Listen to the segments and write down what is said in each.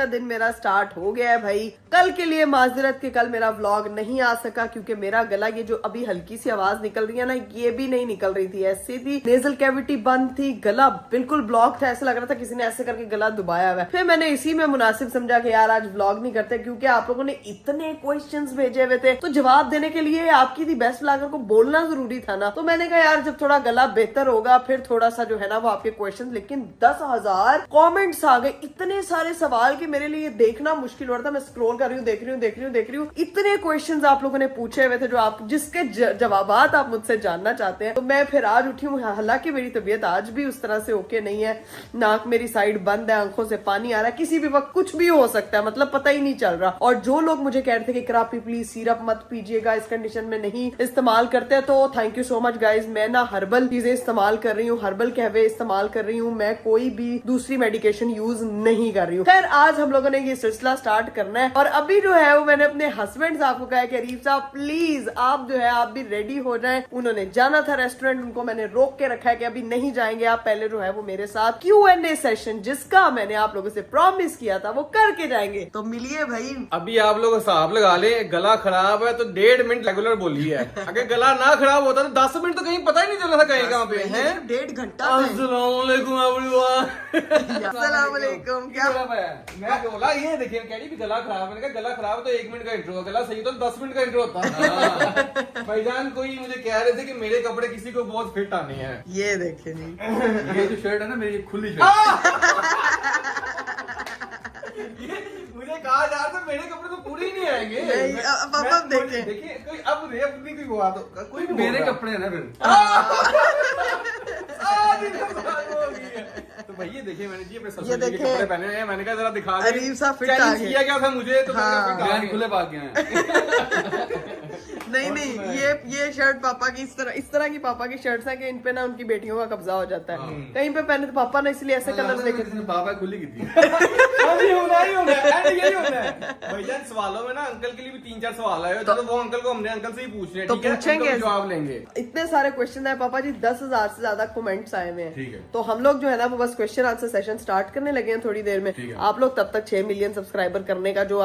दिन मेरा स्टार्ट हो गया है भाई। कल के लिए माजरत के कल मेरा व्लॉग नहीं आ सका क्योंकि मेरा गला, ये जो अभी हल्की सी आवाज निकल रही है ना, ये भी नहीं निकल रही थी, ऐसी थी। नेजल कैविटी बंद थी, गला बिल्कुल ब्लॉक था, ऐसा लग रहा था किसी ने ऐसे करके गला दबाया हुआ है। फिर मैंने इसी में मुनासिब समझा कि यार आज व्लॉग नहीं करते क्योंकि आप लोगों ने इतने क्वेश्चंस भेजे हुए थे, तो जवाब देने के लिए आपकी थी बेस्ट ब्लॉगर को बोलना जरूरी था ना। तो मैंने कहा यार जब थोड़ा गला बेहतर होगा फिर थोड़ा सा जो है ना वो आपके क्वेश्चन। लेकिन 10,000 कॉमेंट्स आ गए, इतने सारे सवाल कि मेरे लिए देखना मुश्किल हो रहा था। मैं स्क्रॉल कर रही हूँ, देख रही हूँ, इतने क्वेश्चंस आप लोगों ने पूछे हुए थे जो आप जिसके जवाबात आप मुझसे जानना चाहते हैं। तो मैं फिर आज उठी हूँ, हालांकि मेरी तबीयत आज भी उस तरह से ओके नहीं है, नाक मेरी साइड बंद है, आंखों से पानी आ रहा है, किसी भी वक्त कुछ भी हो सकता है, मतलब पता ही नहीं चल रहा। और जो लोग मुझे कह रहे थे कि करापी प्लीज सिरप मत पीजिएगा, इस कंडीशन में नहीं इस्तेमाल करते, तो thank you so much guys. मैं ना हर्बल चीजें इस्तेमाल कर रही हूँ, हर्बल कहवे इस्तेमाल कर रही हूँ, मैं कोई भी दूसरी मेडिकेशन यूज नहीं कर रही हूँ। खैर आज हम लोगों ने ये सिलसिला स्टार्ट करना है और अभी जो है वो मैंने अपने हस्बैंड साहब को कहा कि अरीफ साहब प्लीज आप जो है आप भी रेडी हो जाएं। उन्होंने जाना था रेस्टोरेंट, उनको मैंने रोक के रखा है कि अभी नहीं जाएंगे आप, पहले जो है वो मेरे साथ Q&A सेशन जिसका मैंने आप लोगों से प्रॉमिस किया था वो करके जाएंगे। तो मिलिए भाई। अभी आप लोग हिसाब लगा ले, गला खराब है तो 1.5 मिनट रेगुलर बोली है। अगर गला ना खराब होता तो 10 मिनट तो कहीं पता ही नहीं चला था कहीं कहाँ पे है। 1.5 घंटा। अस्सलामुअलैकुम अस्सलामुअलैकुम। क्या मैं बोला ये देखिए कह रही भी गला खराब है, मैंने कहा गला खराब तो 1 मिनट का इंट्रो, गला सही तो 10 मिनट का इंट्रो होता। भाईजान कोई मुझे कह रहे थे कि मेरे कपड़े किसी को बहुत फिट आने हैं। ये देखे नहीं, ये जो शर्ट है ना मेरी खुली शर्ट। मुझे कहा यार तो मेरे कपड़े तो पूरे ही नहीं आएंगे। अब देखें। देखिए कोई अब रेप नहीं कोई हुआ तो कोई भी मेरे कपड़े हैं ना फिर। तो भैया देखिए मैंने जी अपने ये ससुर जी के देखें। कपड़े पहने हैं, मैंने कहा जरा दिखा दे। अरीफ साहब फिट आ चैलेंज गए। किया क्या था मुझे तो हाँ। बयान खुले पा के हैं। नहीं ये शर्ट पापा की इस तरह की पापा की शर्ट्स हैं कि इन पे ना उनकी बेटियों का कब्जा हो जाता है। कहीं पे पहने तो पापा ने इसलिए ऐसे कलर देखे। बाबा खुली की थी। अभी होना ही होना है, एंड यही होना है। भैया सवालों में ना अंकल के लिए भी 3-4 सवाल आए तो वो अंकल को हमने अंकल से ही पूछ रहे हैं, तो ठीक है? पूछेंगे, उनको जवाब लेंगे। इतने सारे क्वेश्चन है पापा जी, 10,000 से ज्यादा कमेंट्स आए हुए ठीक हैं। है। तो हम लोग जो है ना वो बस क्वेश्चन आंसर सेशन स्टार्ट करने लगे हैं थोड़ी देर में। ठीक है। आप लोग तब तक 6 मिलियन सब्सक्राइबर करने का जो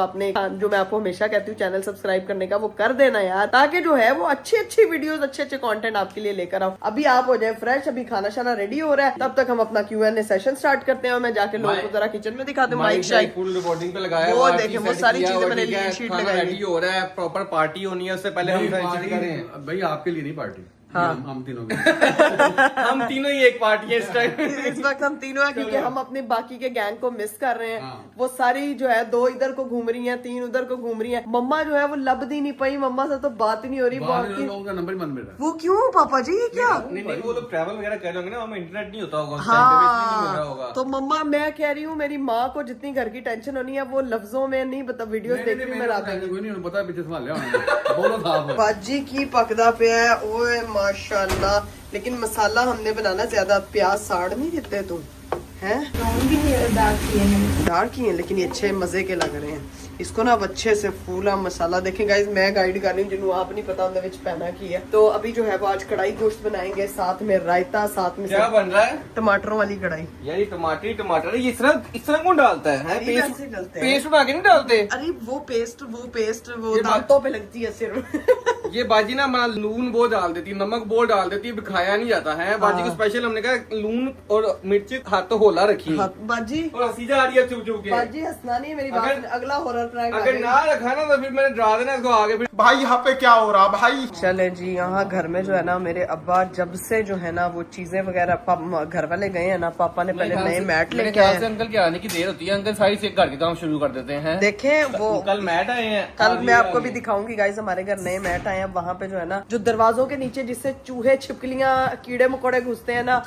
मैं आपको हमेशा कहती हूँ चैनल सब्सक्राइब करने का वो कर देना यार, ताकि जो है वो अच्छी वीडियोस अच्छे कंटेंट आपके लिए लेकर आओ। अभी आप हो जाए फ्रेश, अभी खाना शाना रेडी हो रहा है, तब तक हम अपना Q&A सेशन स्टार्ट करते हैं और मैं जाके लोगों को जरा किचन में दिखा दूं। माइक शाइक फुल रिकॉर्डिंग पे लगाया, वो बाकी देखें, वो सेट सारी किया, चीजें और मैंने ठीक है, लीड शीट खाना लगाई। रेडी हो रहा है, प्रॉपर पार्टी होनी है, उससे पहले हम सारी चीजें कर रहे हैं। भाई आपके लिए नहीं पार्टी। हाँ। हम तीनों के। हम तीनों ही एक पार्टी है इस टाइम। इस वक्त हम तीनों हैं क्योंकि हम अपने बाकी के गैंग को मिस कर रहे हैं। हाँ। वो सारी जो है 2 इधर को घूम रही हैं, 3 उधर को घूम रही हैं। मम्मा जो है वो लबदी नहीं पाई, मम्मा से तो बात ही नहीं हो रही। बाहर बाकी लोगों का नंबर ही बंद मेरा। वो क्यों पापा जी, ये क्या? नहीं वो लोग ट्रैवल वगैरह कर रहे होंगे ना, हमें इंटरनेट नहीं होता होगा उस टाइम पे, इसलिए नहीं मिल रहा होगा। तो मम्मा मैं कह रही हूँ मेरी माँ को जितनी घर की टेंशन होनी है वो लफ्जों में नहीं बता, वीडियोस देख रही हूँ मैं रात में। कोई नहीं पता पीछे संभाल लिया। बोलो साहब। बाजी की पकदा पे है, ओए माशाल्लाह। लेकिन मसाला हमने बनाना ज्यादा, प्याज साड़ नहीं देते तुम हैं? डार्क ही है लेकिन ये अच्छे मजे के लग रहे हैं। इसको ना अब अच्छे से फूला मसाला देखें गाइस, मैं गाइड कर रही हूँ जिन्होंने आप नहीं पता उन्हें पहना की है। तो अभी जो है वो आज कढ़ाई गोश्त बनाएंगे, साथ में रायता, साथ में क्या बन रहा है? टमाटरों वाली कढ़ाई। यार ये टमाटर ये इस तरह कौन डालता है? अरे वैसे डलते हैं। पेस्ट बना के नहीं डालते? अरे वो पेस्ट वो ये दांतों पे लगती है सिर्फ। ये बाजी ना मां लून वो डाल देती है, नमक वो डाल देती है, खाया नहीं जाता है। बाजी को स्पेशल हमने कहा लून और मिर्च हाथ तो होला रखी हाँ, बाजी और हंसी जा रही है चुप चुप के। बाजी हंसना नहीं है मेरी बात। अगर- अगला हॉरर प्रैंक अगर ना रखा ना तो फिर मैंने डरा देना इसको आगे। फिर भाई यहाँ पे क्या हो रहा भाई? चले जी, यहाँ घर में जो है ना मेरे अब्बा जब से जो है ना वो चीजें वगैरह घर वाले गए हैं ना, पापा ने पहले नए मैट लेके आए हैं। अंकल के आने की देर होती है, अंकल सारी से घर के काम शुरू कर देते हैं। देखें वो कल मैट आए हैं, कल मैं आपको भी दिखाऊंगी गाइस, हमारे घर नए मैट आए हैं। वहाँ पे जो है ना जो दरवाजों के नीचे जिससे चूहे छिपकलियां कीड़े मकोड़े घुसते हैं ना,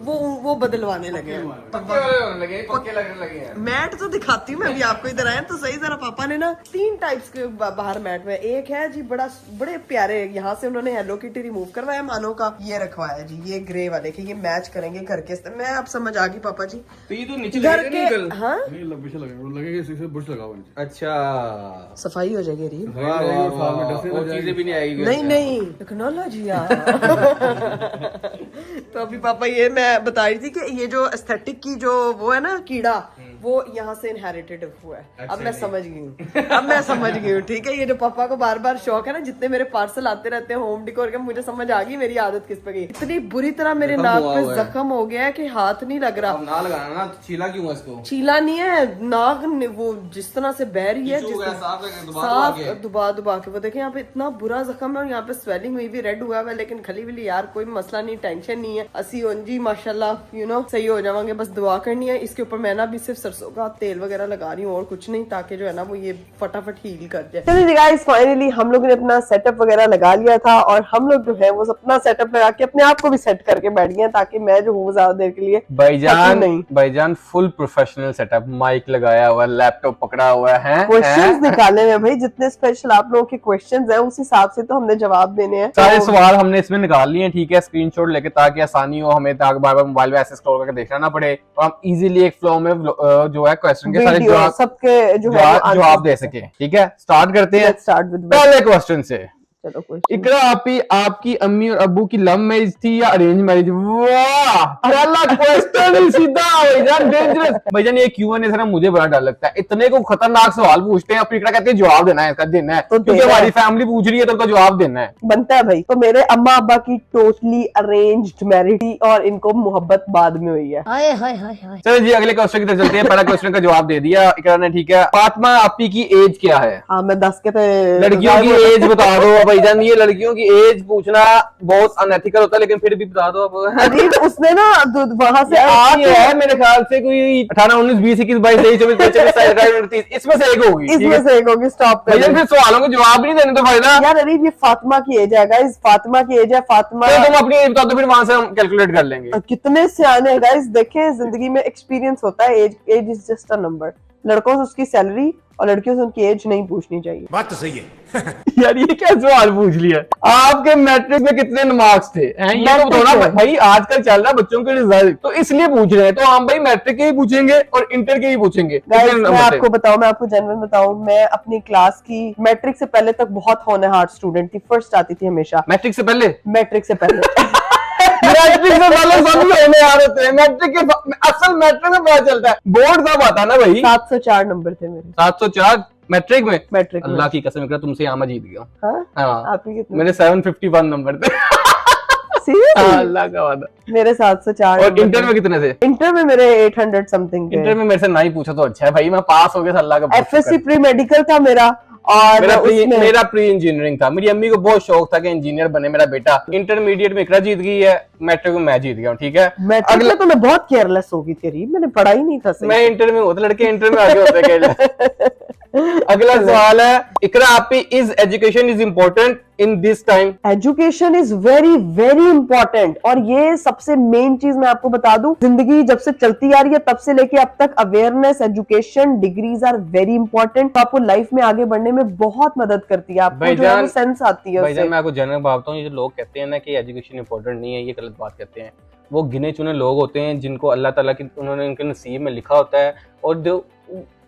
वो बदलवाने लगे हैं। पक्के वाले होने लगे, पक्के लगने लगे हैं। मैट तो दिखाती हूँ मैं अभी आपको, इधर आए तो सही। जरा पापा ने ना 3 टाइप्स के बाहर मैट में, एक है जी बड़े प्यारे, यहाँ से उन्होंने हेलो किटी रिमूव करवाया मानो का, ये रखवाया जी ये ग्रे वाले के, ये मैच करेंगे घर के। मैं आप समझ आ गई पापा जी। तो ये तो नीचे घर लगे के नहीं कल। हाँ नहीं लंबे से लगेगा इसे बुश लगा हुआ नीचे। अच्छा सफाई हो जाएगी री। वाह, वाह, वाह, और चीजें भी नहीं आएगी। नहीं टेक्नोलॉजी यार। तो अभी पापा ये मैं बता रही थी कि ये जो एस्थेटिक की जो वो है ना कीड़ा, वो यहाँ से इनहेरिटेड हुआ है। अब मैं समझ गई हूँ, ठीक है। ये जो पापा को बार बार शौक है ना, जितने मेरे पार्सल आते रहते हैं होम डिकोर के, मुझे समझ आ गई मेरी आदत किस पे गई। इतनी बुरी तरह मेरे नाक पे जख्म हो गया है कि हाथ नहीं लग रहा। ना लगाना ना, चीला क्यों है इसको? चीला नहीं है, नाक वो जिस तरह से बह रही है, साफ दुबा के। वो देखे यहाँ पे इतना बुरा जख्म है और यहाँ पे स्वेलिंग हुई भी, रेड हुआ है, लेकिन खली विली यार कोई मसला नहीं, टेंशन नहीं है। असी जी माशाल्लाह सही हो जावांगे, बस दुआ करनी है। इसके ऊपर मैं ना भी सिर्फ सरसों का तेल वगैरह लगा रही हूँ और कुछ नहीं, ताकि जो है ना वो ये फटाफट हील कर जाए। चलिए गाइस, फाइनली हम लोगों ने अपना सेटअप वगैरह लगा लिया था और हम लोग जो है वो अपना सेटअप लगा के अपने आप को भी सेट करके बैठ गए, ताकि मैं जो हूँ ज्यादा देर के लिए भाईजान फुल प्रोफेशनल सेटअप, माइक लगाया हुआ, लैपटॉप पकड़ा हुआ है, क्वेश्चंस निकाले हैं भाई, जितने स्पेशल आप लोगों के क्वेश्चंस हैं उस हिसाब से तो हमने जवाब देने हैं। सारे सवाल हमने इसमें निकाल लिए हैं, ठीक है, स्क्रीनशॉट लेके, ताकि आसानी हो हमें, ताकि बार बार मोबाइल में ऐसे स्क्रॉल करके देखना ना पड़े और हम इजीली एक फ्लो में जो है क्वेश्चन के सारे सबके जवाब दे सके। ठीक है, स्टार्ट करते हैं पहले क्वेश्चन से। इकरा आपकी अम्मी और अब्बू की लव मैरिज थी या अरेंज मैरिज? वाह, पहला क्वेश्चन ही सीधा भाईजान, डेंजरस। भाईजान ये Q&A से ना मुझे बड़ा डर लगता है, इतने को खतरनाक सवाल पूछते हैं, अपनी इकरा कहते हैं जवाब देना है, इसका देना है, तो क्योंकि हमारी फैमिली पूछ रही है तो उनका जवाब देना है, बनता है भाई। तो मेरे अम्मा अब्बा की टोटली अरेंज्ड मैरिज थी और इनको मोहब्बत बाद में हुई है। चलो जी अगले क्वेश्चन की तरफ चलते हैं। पहला क्वेश्चन का जवाब दे दिया इकरा ने, ठीक है। फातिमा आपी की एज क्या है? हाँ, मैं 10 के थे। लड़कियों की एज बता दो भाईजान, ये लड़कियों की एज पूछना बहुत अनएथिकल होता है, लेकिन फिर भी बता दो अब। अरे उसने ना वहां से है मेरे ख्याल से कोई 18, 19, 20, 21, 22, 23, 24, 25, 27, 28, 29, इसमें से एक होगी, स्टॉप कर। फिर सवालों के जवाब नहीं देने तो फायदा यार। अरे ये फातिमा की एज है गाइस, फातिमा की एज है। फातिमा तो तुम अपनी एज बता दो, फिर वहां से हम कैलकुलेट कर लेंगे। कितने सियाने हैं गाइस, देखें जिंदगी में एक्सपीरियंस होता है, age is just a number. लड़कों से उसकी सैलरी और लड़कियों से उनकी एज नहीं पूछनी चाहिए। बात तो सही है। यार ये क्या सवाल पूछ लिया? आपके मैट्रिक में कितने मार्क्स थे? ये तो बताओ ना भाई, आजकल चल रहा है बच्चों के रिजल्ट, तो इसलिए पूछ रहे हैं। तो हम भाई मैट्रिक के ही पूछेंगे और इंटर के ही पूछेंगे। मैं आपको बताऊं, मैं आपको जेन्युइन बताऊं, मैं अपनी क्लास की मैट्रिक से पहले तक बहुत होनहार स्टूडेंट थी, फर्स्ट आती थी हमेशा। मैट्रिक से पहले मैट्रिक से पहले मैट्रिक से पहले सब होने आ रहे थे। मैट्रिक के असल मैट्रिक में पता चलता है, बोर्ड सब आता ना भाई। 704 नंबर थे मेरे। 704 मैट्रिक में? मैट्रिक में। अल्लाह की कसम इकरा, तुमसे यहाँ मैं जीत गया। हाँ? आपके कितने? मेरे 751 नंबर थे। अल्लाह का वादा। मेरे 704। और इंटर में कितने थे? इंटर में मेरे 800 समथिंग थे। इंटर में मेरे से ना ही पूछा तो अच्छा है भाई, मैं पास हो गया, अल्लाह का। FSC प्री मेडिकल था मेरा, और मेरा प्री इंजीनियरिंग था। मेरी अम्मी को बहुत शौक था कि इंजीनियर बने मेरा बेटा। इंटरमीडिएट में इकरा जीत गई है, मैट्रिक में मैं जीत गया हूँ, ठीक है। अगले तो मैं बहुत केयरलेस हो गई तेरी, मैंने पढ़ा ही नहीं था सही। मैं इंटर में होता, लड़के इंटर में आगे होते केयरलेस। अगला सवाल है, इकरा आपी, is education is important in this time? Education is very very important, और ये सबसे मेन चीज मैं आपको बता दूं, जिंदगी जब से चलती आ रही है तब से लेके अब तक awareness, education, degrees are very important. तो आपको लाइफ में आगे बढ़ने में बहुत मदद करती है, आपको जो है वो सेंस आती है। भाईजान मैं आपको जनरल बताता हूँ, ये जो लोग कहते हैं ना कि एजुकेशन इंपॉर्टेंट नहीं है, ये गलत बात कहते हैं। वो गिने चुने लोग होते हैं जिनको अल्लाह ताला की उन्होंने उनके नसीब में लिखा होता है, और जो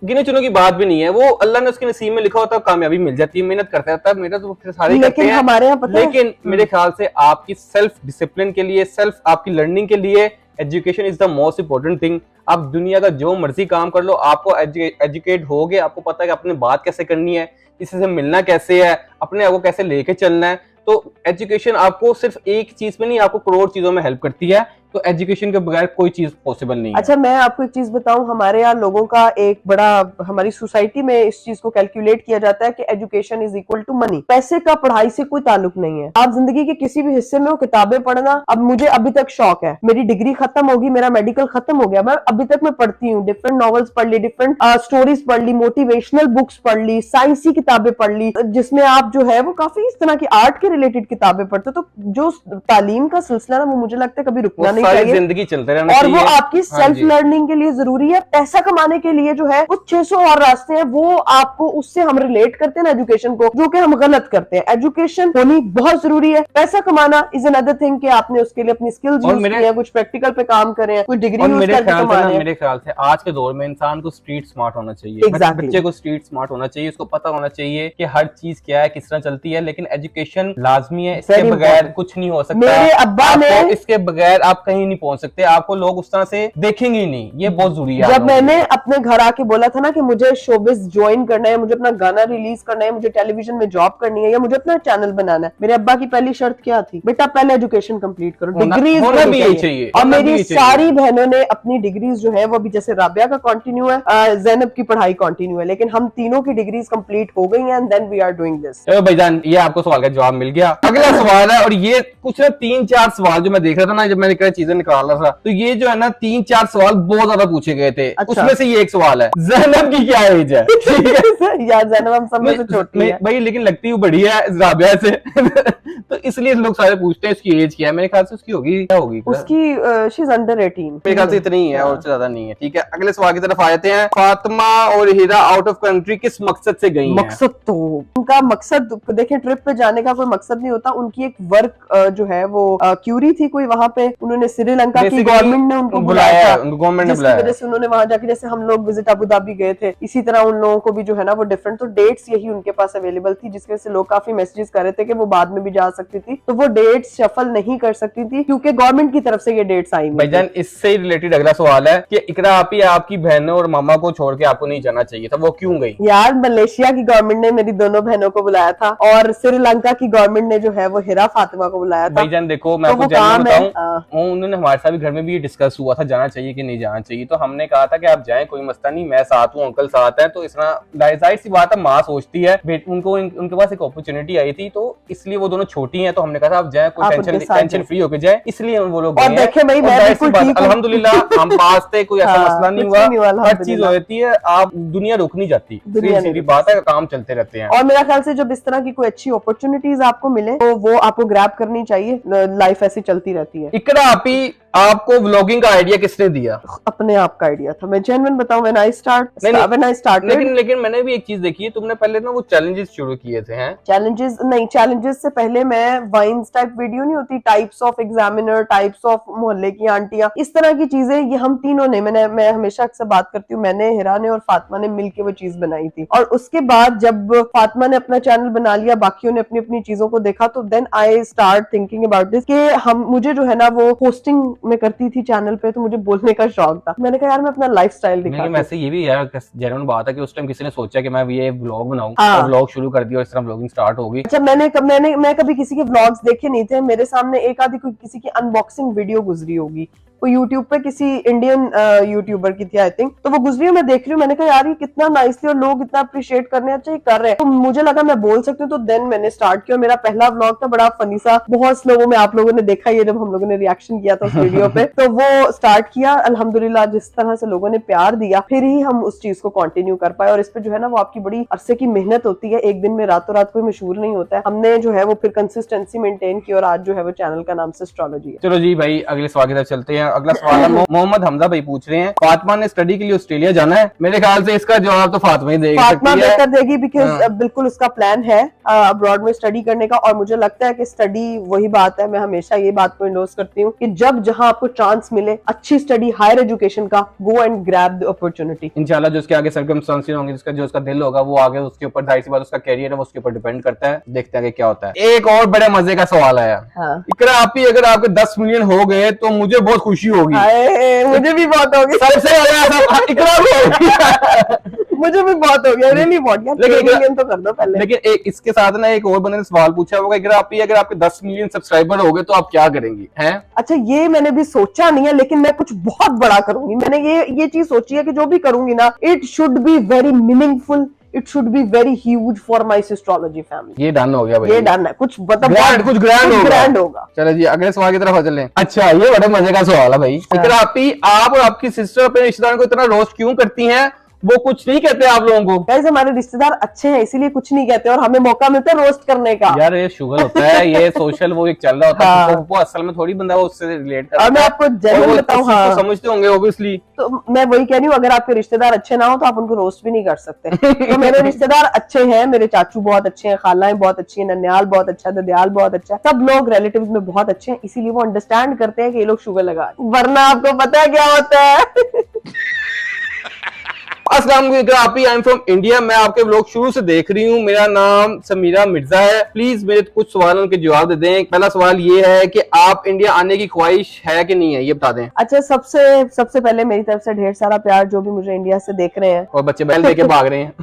गिने चुनों की बात भी नहीं है, वो अल्लाह ने उसके नसीब में लिखा होता है, कामयाबी मिल जाती है, मेहनत करता रहता है, मेहनत तो फिर सारे करते हैं। हमारे यहाँ पता लेकिन मेरे ख्याल से आपकी सेल्फ डिसिप्लिन के लिए, सेल्फ आपकी लर्निंग के लिए education is the most important thing. आप दुनिया का जो मर्जी काम कर लो, आपको एजुकेट होगे, आपको पता है कि अपने बात कैसे करनी है, किसी से मिलना कैसे है, अपने आप को कैसे लेके चलना है। तो एजुकेशन आपको सिर्फ एक चीज में नहीं, आपको करोड़ चीजों में हेल्प करती है। तो एजुकेशन के बगैर कोई चीज पॉसिबल नहीं है। अच्छा, मैं आपको एक चीज बताऊं, हमारे यहाँ लोगों का एक बड़ा, हमारी सोसाइटी में इस चीज को कैलकुलेट किया जाता है कि education is equal to money. पैसे का पढ़ाई से कोई ताल्लुक नहीं है। आप जिंदगी के किसी भी हिस्से में हो, किताबें पढ़ना, अब मुझे अभी तक शौक है, मेरी डिग्री खत्म होगी, मेरा मेडिकल खत्म हो गया, मैं अभी तक मैं पढ़ती हूँ, डिफरेंट नॉवेल्स पढ़ ली, डिफरेंट स्टोरीज पढ़ ली, मोटिवेशनल बुक्स पढ़ ली, साइंसी किताबें पढ़ ली, जिसमें आप जो है वो काफी इस तरह की आर्ट के रिलेटेड किताबें पढ़ते हो। तो जो तालीम का सिलसिला ना, वो मुझे लगता है कभी रुकना नहीं चाहिए, जिंदगी और वो आपकी सेल्फ लर्निंग के लिए जरूरी है। पैसा कमाने के लिए जो है कुछ 600 और रास्ते हैं, वो आपको, उससे हम रिलेट करते हैं ना एजुकेशन को, जो कि हम गलत करते हैं। एजुकेशन होनी बहुत जरूरी है। पैसा कमाना इज अनदर थिंग कि आपने उसके लिए अपनी स्किल्स यूज की है, कुछ प्रैक्टिकल पे काम करें, कुछ डिग्री यूज करके कमा रहे हैं। मेरे ख्याल से आज के दौर में इंसान को स्ट्रीट स्मार्ट होना चाहिए। बच्चे को स्ट्रीट स्मार्ट होना चाहिए, उसको पता होना चाहिए कि हर चीज क्या है, किस तरह चलती है। लेकिन एजुकेशन लाजमी है, इसके बगैर कुछ नहीं हो सकता। मेरे अब्बा ने, इसके बगैर आप कहीं नहीं पहुंच सकते, आपको लोग उस तरह से देखेंगे ही नहीं, ये बहुत जरूरी है। जब मैंने अपने घर आके बोला था ना कि मुझे शोबिज ज्वाइन करना है, मुझे अपना गाना रिलीज करना है, मुझे टेलीविजन में जॉब करनी है या मुझे अपना चैनल बनाना है, मेरे अब्बा की पहली शर्त क्या थी, बेटा पहले एजुकेशन कंप्लीट करो, डिग्रीज होना भी यही चाहिए, और होना भी मेरी यही चाहिए। सारी बहनों ने अपनी डिग्रीज जो है वो अभी जैसे राबिया का कंटिन्यू है, जैनब की पढ़ाई कंटिन्यू है, लेकिन हम तीनों की डिग्रीज कंप्लीट हो गई हैं and then we are doing this. चलो भाईजान, ये आपको सवाल का जवाब मिल गया। अगला सवाल है, और ये कुछ ना 3-4 सवाल जो मैं देख रहा था ना जब मैंने कई चीजें निकाल रहा था, तो ये जो है ना 3-4 सवाल बहुत ज्यादा पूछे गए थे। अच्छा। उसमें से ये एक सवाल है, जैनब की क्या एज है? ठीक है यार जैनब हम सब में से छोटी है। भाई, लेकिन लगती हूँ बड़ी है राबिया से तो इसलिए लोग सारे पूछते हैं इसकी एज क्या है। मेरे ख्याल से उसकी होगी, क्या होगी, उसकी शी इज अंडर 18। मेरे ख्याल से इतनी ही है और उससे ज्यादा नहीं है। ठीक है, अगले सवाल की तरफ आते हैं। फातिमा और हीरा आउट ऑफ कंट्री किस मकसद से गई हैं? मकसद तो उनका मकसद देखें, ट्रिप पे जाने का कोई मकसद नहीं होता, उनकी एक वर्क जो है वो क्यूरी थी कोई वहां पे, उन्होंने श्रीलंका की Basically, गवर्नमेंट ने उनको बुलाया बुलाया है, था, उनको गवर्नमेंट ने जिसकी बुलाया वजह है। से उन्होंने वहां जाके, जैसे हम लोग विजिट अबू धाबी गए थे, इसी तरह उन लोगों को भी जो है ना वो डिफरेंट, तो डेट्स यही उनके पास अवेलेबल थी, जिसकी वजह से लोग काफी मैसेजेस कर रहे थे कि वो बाद में भी जा सकती थी, तो वो डेट्स शफल नहीं कर सकती थी क्योंकि गवर्नमेंट की तरफ से ये डेट्स आई हुई थी। भाईजान, इससे रिलेटेड अगला सवाल है कि इकरा आपी आपकी बहनों और मामा को छोड़ के आपको नहीं जाना चाहिए था, वो क्यों गई? यार मलेशिया की गवर्नमेंट ने मेरी दोनों बहनों को बुलाया था और श्रीलंका की गवर्नमेंट ने जो है वो हिरा फातिमा को बुलाया था। भाईजान देखो, मैं तो आपको वो जानना काम है, बताऊं, उन्होंने हमारे साथ भी घर में भी ये डिस्कस हुआ था जाना चाहिए कि नहीं जाना चाहिए, तो हमने कहा था कि आप जाएं, कोई मसला नहीं, मैं साथ हूँ, अंकल साथ है, तो इस तरह जाहिर सी बात है माँ सोचती है, उनको उनके पास एक अपॉर्चुनिटी आई थी, तो इसलिए वो दोनों छोटी हैं, तो हमने कहा था आप जाएं, कोई आप टेंशन उनके साथ टेंशन फ्री होके जाए, इसलिए वो लोग और गए हैं। देखें भाई, मैं और जाहिर सी बिल्कुल बात, ठीक हूं। अल्हम्दुलिल्लाह हम पास थे, कोई ऐसा हाँ, मसला नहीं कुछ नहीं हुआ, हुआ, हर चीज अल्हम्दुलिल्लाह। होती है, आप दुनिया रुक नहीं जाती, दुनिया सीधी नहीं बात है, काम चलते रहते हैं। और मेरा ख्याल से जब इस तरह की कोई अच्छी अपॉर्चुनिटीज आपको मिले तो वो आपको ग्रैब करनी चाहिए, लाइफ ऐसी चलती रहती है। इकरा आपी आपको व्लॉगिंग का आइडिया किसने दिया? अपने आप का आइडिया था, मैं जेन्युइन बताऊं, व्हेन आई नहीं, स्टार्टेड, लेकिन मैंने भी एक चीज देखी है, तुमने पहले ना वो चैलेंजेस शुरू किए थे हैं? चैलेंजेस से पहले मैं वाइन्स टाइप वीडियो नहीं होती, types of examiner, types of मोहल्ले की आंटियां, इस तरह की चीजें, ये हम तीनों ने, मैं हमेशा अक्सर बात करती हूँ, मैंने, हिरा ने और फातिमा ने मिलके वो चीज बनाई थी। और उसके बाद जब फातिमा ने अपना चैनल बना लिया, बाकियों ने अपनी अपनी चीजों को देखा, तो then I start thinking about this कि मुझे जो है ना वो होस्टिंग में करती थी चैनल पे, तो मुझे बोलने का शौक था, मैंने कहा यार मैं अपना लाइफस्टाइल दिखा। लेकिन वैसे ये भी यार जेन्युइन बात है कि उस टाइम किसी ने सोचा कि मैं ये व्लॉग बनाऊं, हाँ। और व्लॉग शुरू कर दिया और इस तरह व्लॉगिंग स्टार्ट हो गई। अच्छा, मैं कभी किसी के व्लॉग्स देखे नहीं थे, मेरे सामने एक आधी कोई किसी की अनबॉक्सिंग वीडियो गुजरी होगी, वो यूट्यूब पे किसी इंडियन यूट्यूबर की थी आई थिंक, तो वो गुजरी, मैं देख रही हूँ, मैंने कहा यार ये कितना नाइसली और लोग इतना अप्रिशिएट कर रहे हैं, अच्छा ये कर रहे हैं, तो मुझे लगा मैं बोल सकती हूँ, तो देन मैंने स्टार्ट किया। मेरा पहला व्लॉग था बड़ा फनी सा, बहुत लोगों में, आप लोगों ने देखा ये जब हम लोगों ने रिएक्शन किया था उस वीडियो पे, तो वो स्टार्ट किया, अल्हम्दुलिल्लाह जिस तरह से लोगों ने प्यार दिया, फिर ही हम उस चीज को कंटिन्यू कर पाए। और इस पे जो है ना वो आपकी बड़ी अरसे की मेहनत होती है, एक दिन में रातों रात कोई मशहूर नहीं होता है, हमने जो है वो फिर कंसिस्टेंसी मेंटेन की और आज जो है वो चैनल का नाम एस्ट्रोलॉजी है। चलो जी भाई, अगले सवाल की तरफ चलते हैं। अगला सवाल है मोहम्मद हमजा भाई पूछ रहे हैं, फातिमा ने स्टडी के लिए ऑस्ट्रेलिया जाना है? मेरे ख्याल से इसका जवाब तो फातिमा ही देगी, फातिमा सकती है। बेहतर देगी, बिकॉज हाँ। बिल्कुल उसका प्लान है अब्रॉड में स्टडी करने का, और मुझे लगता है कि स्टडी वही बात है, मैं हमेशा ये बात को इंडोर्स करती हूँ कि जब जहां आपको चांस मिले अच्छी स्टडी, हायर एजुकेशन का, go and grab the opportunity. इंशाल्लाह जो उसके आगे सर्कमस्टेंसेस होंगे, जो उसका दिल होगा वो आगे उसके ऊपर, जाहिर सी बात उसका कैरियर है वो उसके ऊपर डिपेंड करता है, देखते हैं कि क्या होता है। एक और बड़े मजे का सवाल आया, हाँ। इकरा आपी अगर आपके 10 मिलियन हो गए तो मुझे बहुत खुशी होगी। हाय, मुझे भी बहुत होगी, सबसे ज्यादा इकरा को होगी। मुझे भी बहुत हो गया, रियली बहुत यार, लेकिन 10 मिलियन तो कर दो पहले। लेकिन एक इसके साथ ना एक और बंदे ने सवाल पूछा होगा, अगर आपके 10 मिलियन सब्सक्राइबर हो गए तो आप क्या करेंगी हैं? अच्छा, ये मैंने भी सोचा नहीं है, लेकिन मैं कुछ बहुत बड़ा करूंगी। मैंने ये चीज सोची है कि जो भी करूंगी ना, it should be very meaningful, it should be very huge for my astrology family. ये डन हो गया भाई, ये डन है, कुछ मतलब कुछ ग्रैंड होगा। चलो जी अगले सवाल की तरफ चलें। अच्छा, ये बड़े मजे का सवाल है भाई, इकरा आपी आप और आपकी सिस्टर अपने रिश्तेदारों को इतना रोस्ट क्यों करती हैं? वो कुछ नहीं कहते आप लोगों को? गाइस, हमारे रिश्तेदार अच्छे हैं इसीलिए कुछ नहीं कहते और हमें मौका मिलता है रोस्ट करने का। यार ये शुगर होता है, ये सोशल वो एक चल रहा होता है, हाँ। वो असल में थोड़ी बंदा वो उससे रिलेट करता और मैं है। आपको और जेन्युइन वो बताऊं, इस चीज हाँ, को समझते होंगे ऑब्वियसली। तो मैं वही कह रही हूँ, अगर आपके रिश्तेदार अच्छे ना हो तो आप उनको रोस्ट भी नहीं कर सकते। तो मेरे रिश्तेदार अच्छे हैं, मेरे चाचू बहुत अच्छे हैं, खालाएं बहुत अच्छी हैं, ननियाल बहुत अच्छा है, ददियाल बहुत अच्छा है, सब लोग रिलेटिव्स में बहुत अच्छे हैं, इसीलिए वो अंडरस्टैंड करते हैं कि ये लोग शुगर लगा, वरना आपको पता है क्या होता है। अस्सलाम वालेकुम, आई एम फ्रॉम इंडिया। मैं आपके व्लॉग शुरू से देख रही हूँ। मेरा नाम समीरा मिर्जा है। प्लीज मेरे कुछ सवालों के जवाब दे दें। पहला सवाल ये है कि आप इंडिया आने की ख्वाहिश है कि नहीं है, ये बता दें। अच्छा, सबसे पहले मेरी तरफ से ढेर सारा प्यार जो भी मुझे इंडिया से देख रहे हैं और बच्चे बैल दे के भाग रहे हैं।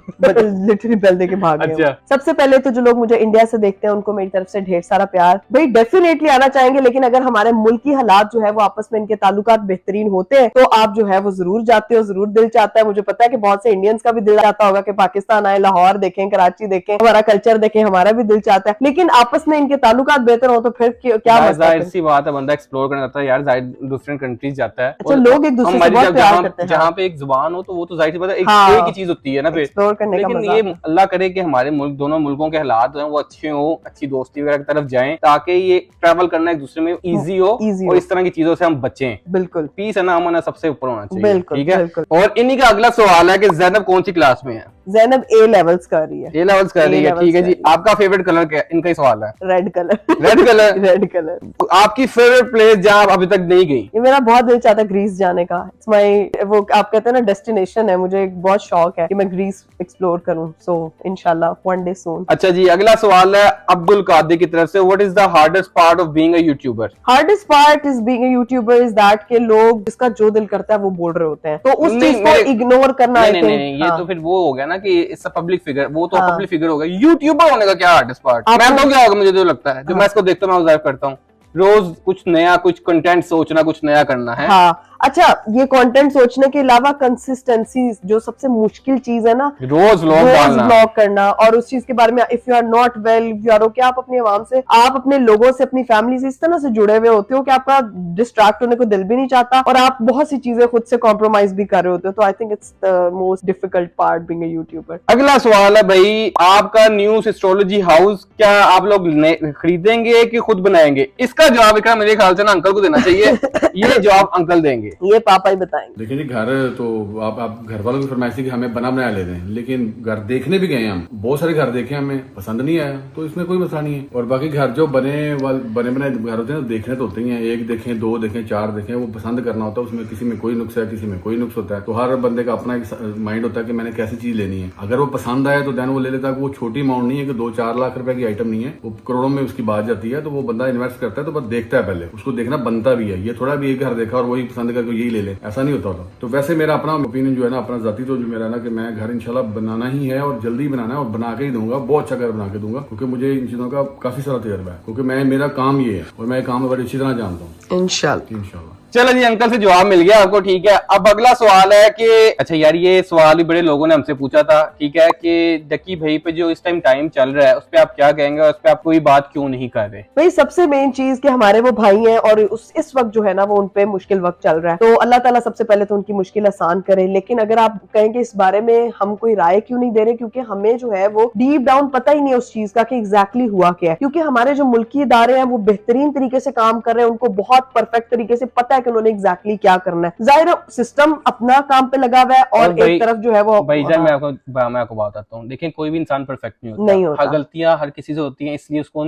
लिटरली बेल दे के भाग रहे हैं। अच्छा। सबसे पहले तो जो लोग मुझे इंडिया से देखते हैं उनको मेरी तरफ से ढेर सारा प्यार। भाई डेफिनेटली आना चाहेंगे, लेकिन अगर हमारे मुल्क की हालात जो है वो आपस में इनके ताल्लुकात बेहतरीन होते हैं तो आप जो है वो जरूर जाते हो, जरूर दिल चाहता है। मुझे पता है कि बहुत से इंडियंस का भी दिल चाहता होगा कि पाकिस्तान आए, लाहौर देखें, कराची देखें, हमारा कल्चर देखें, हमारा भी दिल चाहता है। लेकिन आपस में इनके ताल्लुकात बेहतर हो तो फिर क्या जाहिर सी बात है, बंदा एक्सप्लोर करना चाहता है यार, दूसरे कंट्रीज जाता है। अच्छा, लोग एक दूसरे से बहुत प्यार करते हैं। जहाँ पे एक जुबान हो तो वो तो जाहिर सी बात है, एक ही चीज होती है ना फिर एक्सप्लोर करने का। लेकिन ये अल्लाह करे कि हमारे मुल्क, दोनों मुल्कों के हालात जो हैं वो अच्छे हो, अच्छी दोस्ती वगैरह की तरफ जाएं, ताकि ये ट्रैवल करना एक दूसरे में इजी हो और इस तरह की चीजों से हम बचें। बिल्कुल, पीस है ना, अमन सबसे ऊपर होना चाहिए। बिल्कुल, ठीक है। बिल्कुल। और इन्हीं का अगला सवाल है कि ज़ैनब कौन सी क्लास में है? ज़ैनब ए लेवल्स कर रही है। ए लेवल्स कर रही है, ठीक है जी। आपका फेवरेट कलर क्या है? इनका ही सवाल है। Red colour. Red colour. Red colour. आपकी फेवरेट प्लेस जहाँ आप अभी तक नहीं गई? ये मेरा बहुत दिल चाहता है ग्रीस जाने का। इट्स माय, वो आप कहते हैं ना, डेस्टिनेशन है। मुझे एक बहुत शौक है कि मैं ग्रीस एक्सप्लोर करूं। सो इंशाल्लाह वन डे सून। अच्छा जी, अगला सवाल है अब्दुल कादिर की तरफ से। What is the hardest part of being a YouTuber? Hardest part is being a YouTuber is that के लोग जिसका जो दिल करता है वो बोल रहे होते हैं, तो उस चीज को इग्नोर करना। नहीं, ये तो फिर वो हो गया ना कि इट्स अ पब्लिक फिगर। वो तो पब्लिक फिगर होगा। यूट्यूबर होने का क्या हार्डेस्ट पार्ट? मैं तो क्या होगा, मुझे तो लगता है, जो मैं इसको देखता हूँ, मैं ऑब्जर्व करता हूँ, रोज कुछ नया, कुछ कंटेंट सोचना, कुछ नया करना है। हाँ, अच्छा, ये कंटेंट सोचने के अलावा कंसिस्टेंसी जो सबसे मुश्किल चीज है ना, रोज व्लॉग करना, और उस चीज के बारे में if you are not well, you are okay, आप अपनी आवाम से, आप अपने लोगों से, अपनी फैमिली से इस तरह से जुड़े हुए होते हो कि आपका डिस्ट्रैक्ट होने को दिल भी नहीं चाहता और आप बहुत सी चीजें खुद से कॉम्प्रोमाइज भी कर रहे होते हो। तो I think it's the most difficult part being a YouTuber. अगला सवाल है भाई, आपका न्यूज एस्ट्रोलॉजी हाउस क्या आप लोग खरीदेंगे कि खुद बनाएंगे? इसका जवाब इकराम मेरे ख्याल से ना अंकल को देना चाहिए। ये जवाब अंकल देंगे, ये पापा ही बताएंगे। देखिए जी, घर तो आप घर वालों की फरमाइश थी कि हमें बना बनाया ले दें, लेकिन घर देखने भी गए हम, बहुत सारे घर देखे, हमें पसंद नहीं आया, तो इसमें कोई मसला नहीं है। और बाकी घर जो बने बनाए घर होते हैं, देखने तो होते ही हैं, एक देखें, दो देखें, चार देखें, वो पसंद करना होता है। उसमें किसी में कोई नुक्स है, किसी में कोई नुक्स होता है। तो हर बंदे का अपना एक माइंड होता है कि मैंने कैसी चीज लेनी है। अगर वो पसंद आए तो देन वो ले लेता है। वो छोटी अमाउंट नहीं है कि 2-4 लाख रुपए की आइटम नहीं है, वो करोड़ों में उसकी बात जाती है। तो वो बंदा इन्वेस्ट करता है तो बस देखता है, पहले उसको देखना बनता भी है। ये थोड़ा भी एक घर देखा और वही पसंद करके यही ले ले, ऐसा नहीं होता था। तो वैसे मेरा अपना ओपिनियन जो है ना, अपना जाती, तो जो मेरा ना कि मैं घर इंशाल्लाह बनाना ही है और जल्दी बनाना है और बना के ही दूंगा, बहुत अच्छा घर बना के दूंगा, क्योंकि मुझे इन चीजों का काफी सारा तजर्बा है, क्योंकि मेरा काम ये है और मैं काम बड़ी अच्छी तरह जानता हूँ। इंशाल्लाह। चलो जी, अंकल से जवाब मिल गया आपको, ठीक है। अब अगला सवाल है कि अच्छा यार, ये सवाल भी बड़े लोगों ने हमसे पूछा था, ठीक है, कि डकी भाई पे जो इस टाइम चल रहा है उस पे आप क्या कहेंगे और उस पे आप कोई बात क्यों नहीं कर रहे? भाई सबसे मेन चीज कि हमारे वो भाई हैं और इस वक्त जो है ना वो उनपे मुश्किल वक्त चल रहा है, तो अल्लाह ताला सबसे पहले तो उनकी मुश्किल आसान करे। लेकिन अगर आप कहेंगे इस बारे में हम कोई राय क्यों नहीं दे रहे, क्योंकि हमें जो है वो डीप डाउन पता ही नहीं है उस चीज का कि एग्जैक्टली हुआ क्या है। क्योंकि हमारे जो मुल्की इदारे हैं वो बेहतरीन तरीके से काम कर रहे हैं, उनको बहुत परफेक्ट तरीके से पता है कि उन्होंने एग्जैक्टली क्या करना है। जाहिर सिस्टम अपना काम पे लगा हुआ है और एक तरफ जो है वो भाईजान, मैं आपको बताता हूँ, देखिए कोई भी इंसान परफेक्ट नहीं होता, हर गलतियां हर किसी से होती हैं, इसलिए उसको